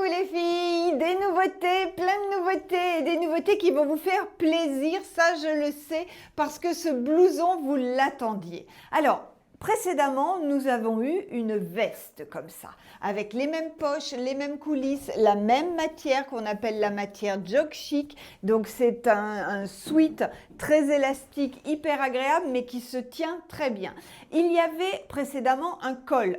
les filles, des nouveautés, plein de nouveautés, des nouveautés qui vont vous faire plaisir, ça je le sais, parce que ce blouson, vous l'attendiez. Alors, précédemment, nous avons eu une veste comme ça, avec les mêmes poches, les mêmes coulisses, la même matière qu'on appelle la matière jog chic. Donc c'est un sweat très élastique, hyper agréable, mais qui se tient très bien. Il y avait précédemment un col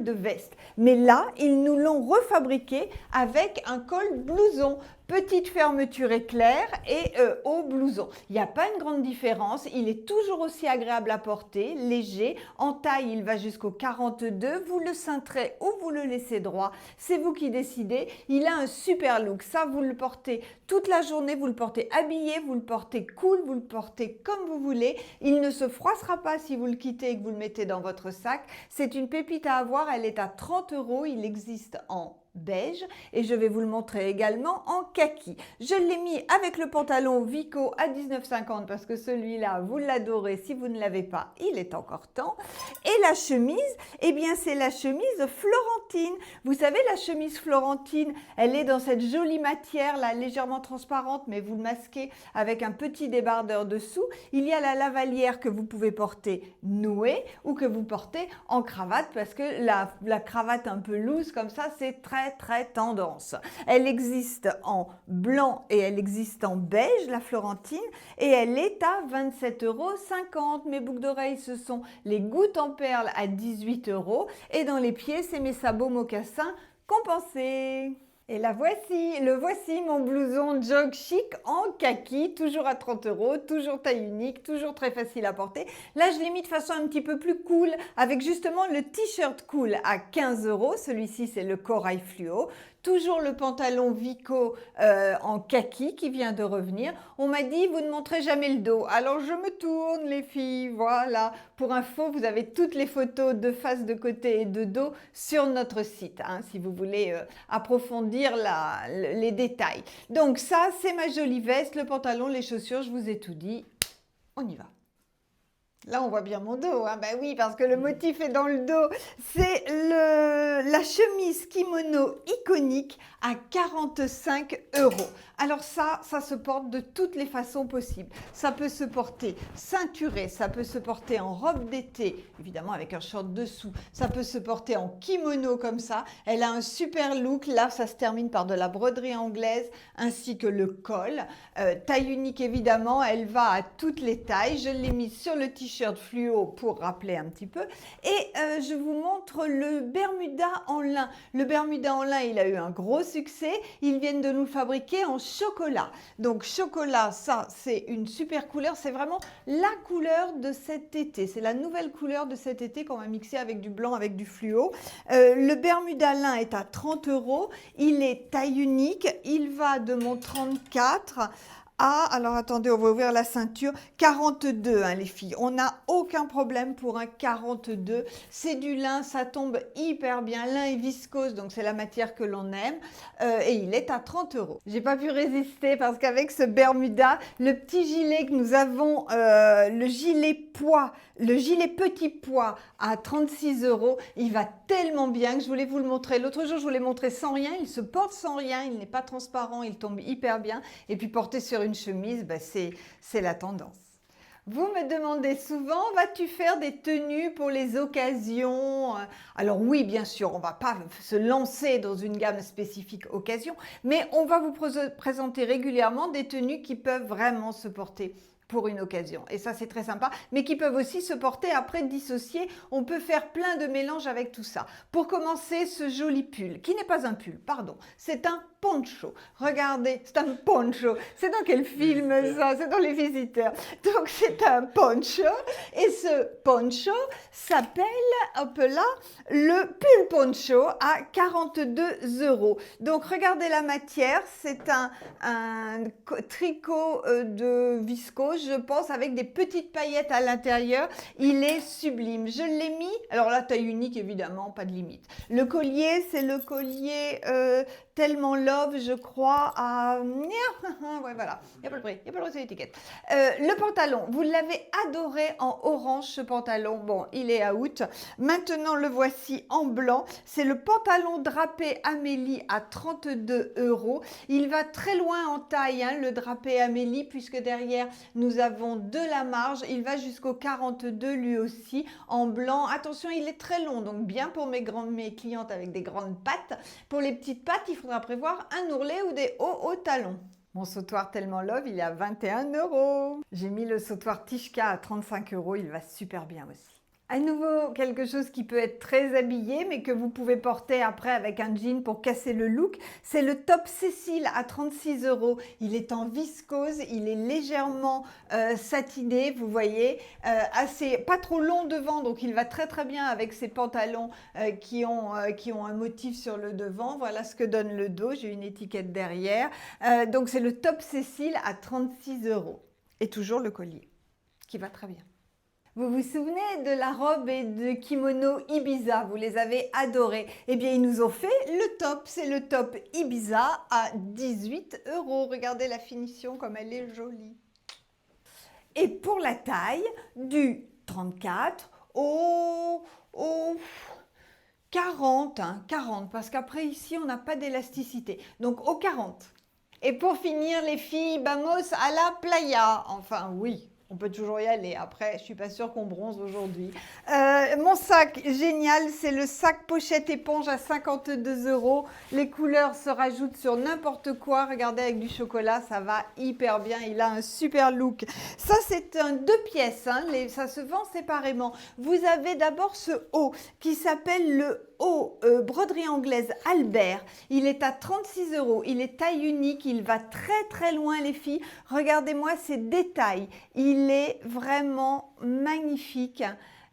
de veste. Mais là, ils nous l'ont refabriqué avec un col blouson. Petite fermeture éclair et haut blouson. Il n'y a pas une grande différence. Il est toujours aussi agréable à porter, léger. En taille, il va jusqu'au 42. Vous le cintrez ou vous le laissez droit. C'est vous qui décidez. Il a un super look. Ça, vous le portez toute la journée. Vous le portez habillé, vous le portez cool, vous le portez comme vous voulez. Il ne se froissera pas si vous le quittez et que vous le mettez dans votre sac. C'est une pépite à avoir. Elle est à 30 €. Il existe en beige et je vais vous le montrer également en kaki. Je l'ai mis avec le pantalon Vico à 19,50 parce que celui-là, vous l'adorez. Si vous ne l'avez pas, il est encore temps. Et la chemise, eh bien c'est la chemise Florentine. Vous savez, la chemise Florentine, elle est dans cette jolie matière là, légèrement transparente, mais vous le masquez avec un petit débardeur dessous. Il y a la lavalière que vous pouvez porter nouée ou que vous portez en cravate parce que la cravate un peu loose comme ça, c'est très tendance. Elle existe en blanc et elle existe en beige, la Florentine, et elle est à 27,50 €. Mes boucles d'oreilles, ce sont les gouttes en perles à 18 € et dans les pieds, c'est mes sabots mocassins compensés. Et le voici mon blouson jog chic en kaki, toujours à 30 €, toujours taille unique, toujours très facile à porter. Là, je l'ai mis de façon un petit peu plus cool, avec justement le t-shirt cool à 15 €. Celui-ci, c'est le corail fluo. Toujours le pantalon Vico en kaki qui vient de revenir. On m'a dit, vous ne montrez jamais le dos. Alors, je me tourne, les filles, voilà. Pour info, vous avez toutes les photos de face, de côté et de dos sur notre site, hein, si vous voulez approfondir les détails. Donc ça, c'est ma jolie veste, le pantalon, les chaussures, je vous ai tout dit. On y va. Là, on voit bien mon dos, hein. Ben oui, parce que le motif est dans le dos. C'est la chemise kimono iconique à 45 €. Alors ça se porte de toutes les façons possibles. Ça peut se porter ceinturé, ça peut se porter en robe d'été, évidemment avec un short dessous. Ça peut se porter en kimono comme ça. Elle a un super look. Là, ça se termine par de la broderie anglaise ainsi que le col. Taille unique, évidemment. Elle va à toutes les tailles. Je l'ai mise sur le t-shirt fluo pour rappeler un petit peu. Et je vous montre le Bermuda en lin. Le Bermuda en lin, il a eu un gros succès. Ils viennent de nous le fabriquer en chocolat. Donc chocolat, ça c'est une super couleur. C'est vraiment la couleur de cet été. C'est la nouvelle couleur de cet été qu'on va mixer avec du blanc, avec du fluo. Le Bermuda lin est à 30 €. Il est taille unique. Il va de mon 34 alors attendez, on va ouvrir la ceinture, 42 hein, les filles. On n'a aucun problème pour un 42. C'est du lin, ça tombe hyper bien. Lin et viscose, donc c'est la matière que l'on aime. Et il est à 30 €. J'ai pas pu résister parce qu'avec ce Bermuda, le petit gilet que nous avons, le gilet petit pois à 36 €, il va tellement bien que je voulais vous le montrer. L'autre jour, je vous l'ai montré sans rien. Il se porte sans rien, il n'est pas transparent, il tombe hyper bien. Et puis porté sur une chemise, ben c'est la tendance. Vous me demandez souvent, vas-tu faire des tenues pour les occasions? Alors oui, bien sûr, on ne va pas se lancer dans une gamme spécifique occasion, mais on va vous présenter régulièrement des tenues qui peuvent vraiment se porter pour une occasion. Et ça, c'est très sympa, mais qui peuvent aussi se porter après dissocier. On peut faire plein de mélanges avec tout ça. Pour commencer, ce joli pull, qui n'est pas un pull, pardon, c'est un poncho. Regardez, c'est un poncho. C'est dans quel film ça? C'est dans Les Visiteurs. Donc c'est un poncho et ce poncho s'appelle, hop là, le pull poncho à 42 €. Donc regardez la matière, c'est un tricot de viscose. je pense, avec des petites paillettes à l'intérieur. Il est sublime. Je l'ai mis, alors la taille unique évidemment, pas de limite. Le collier, c'est le collier Tellement Love, je crois, à... ouais, voilà, il n'y a pas le prix, il n'y a pas le prix sur l'étiquette. Le pantalon, vous l'avez adoré en orange, ce pantalon. Bon, il est out. Maintenant, le voici en blanc. C'est le pantalon drapé Amélie à 32 €. Il va très loin en taille, hein, le drapé Amélie, puisque derrière, nous avons de la marge. Il va jusqu'au 42 lui aussi, en blanc. Attention, il est très long, donc bien pour mes clientes avec des grandes pattes. Pour les petites pattes, il faudra prévoir un ourlet ou des hauts talons. Mon sautoir Tellement Love, il est à 21 €. J'ai mis le sautoir Tishka à 35 €, il va super bien aussi. À nouveau, quelque chose qui peut être très habillé, mais que vous pouvez porter après avec un jean pour casser le look, c'est le top Cécile à 36 €. Il est en viscose, il est légèrement satiné, vous voyez, pas trop long devant, donc il va très très bien avec ces pantalons qui ont un motif sur le devant. Voilà ce que donne le dos, j'ai une étiquette derrière. Donc c'est le top Cécile à 36 €. Et toujours le collier, qui va très bien. Vous vous souvenez de la robe et de kimono Ibiza, vous les avez adorés. Eh bien, ils nous ont fait le top, c'est le top Ibiza à 18 €. Regardez la finition comme elle est jolie. Et pour la taille, du 34 au 40, 40, parce qu'après ici, on n'a pas d'élasticité. Donc au 40. Et pour finir, les filles, vamos à la playa. Enfin, oui. On peut toujours y aller. Après, je suis pas sûre qu'on bronze aujourd'hui. Mon sac, génial, c'est le sac pochette éponge à 52 €. Les couleurs se rajoutent sur n'importe quoi. Regardez, avec du chocolat, ça va hyper bien. Il a un super look. Ça, c'est un 2 pièces. Hein. Ça se vend séparément. Vous avez d'abord ce haut qui s'appelle le haut broderie anglaise Albert. Il est à 36 €. Il est taille unique. Il va très très loin, les filles. Regardez-moi ces détails. Il est vraiment magnifique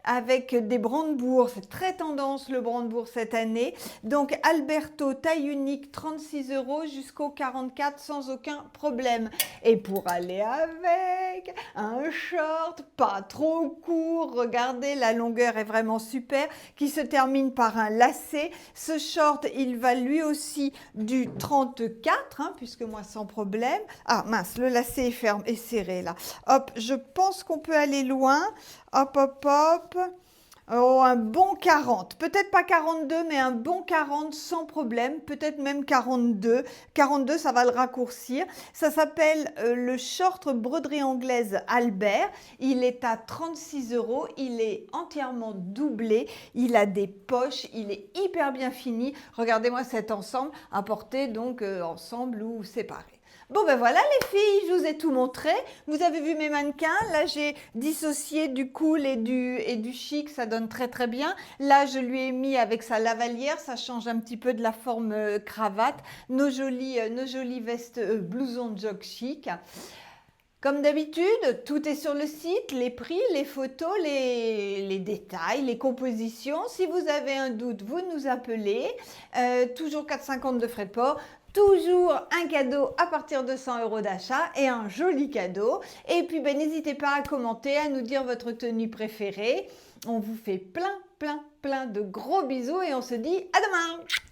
avec des brandebourgs. C'est très tendance le brandebourg cette année. Donc Alberto, taille unique, 36 € jusqu'au 44 sans aucun problème. Et pour aller avec un short pas trop court, regardez, la longueur est vraiment super, qui se termine par un lacet. Ce short, il va lui aussi du 34, hein, puisque moi sans problème. Ah mince, le lacet est ferme et serré là. Hop, je pense qu'on peut aller loin. Hop, hop, hop. Oh, un bon 40. Peut-être pas 42, mais un bon 40 sans problème. Peut-être même 42. 42, ça va le raccourcir. Ça s'appelle le short broderie anglaise Albert. Il est à 36 €. Il est entièrement doublé. Il a des poches. Il est hyper bien fini. Regardez-moi cet ensemble à porter donc ensemble ou séparé. Bon ben voilà les filles, je vous ai tout montré. Vous avez vu mes mannequins. Là, j'ai dissocié du cool et du chic. Ça donne très très bien. Là, je lui ai mis avec sa lavalière. Ça change un petit peu de la forme cravate. Nos jolies vestes blouson jog chic. Comme d'habitude, tout est sur le site, les prix, les photos, les détails, les compositions. Si vous avez un doute, vous nous appelez. Toujours 4,50 € de frais de port. Toujours un cadeau à partir de 100 € d'achat et un joli cadeau. Et puis, ben, n'hésitez pas à commenter, à nous dire votre tenue préférée. On vous fait plein de gros bisous et on se dit à demain!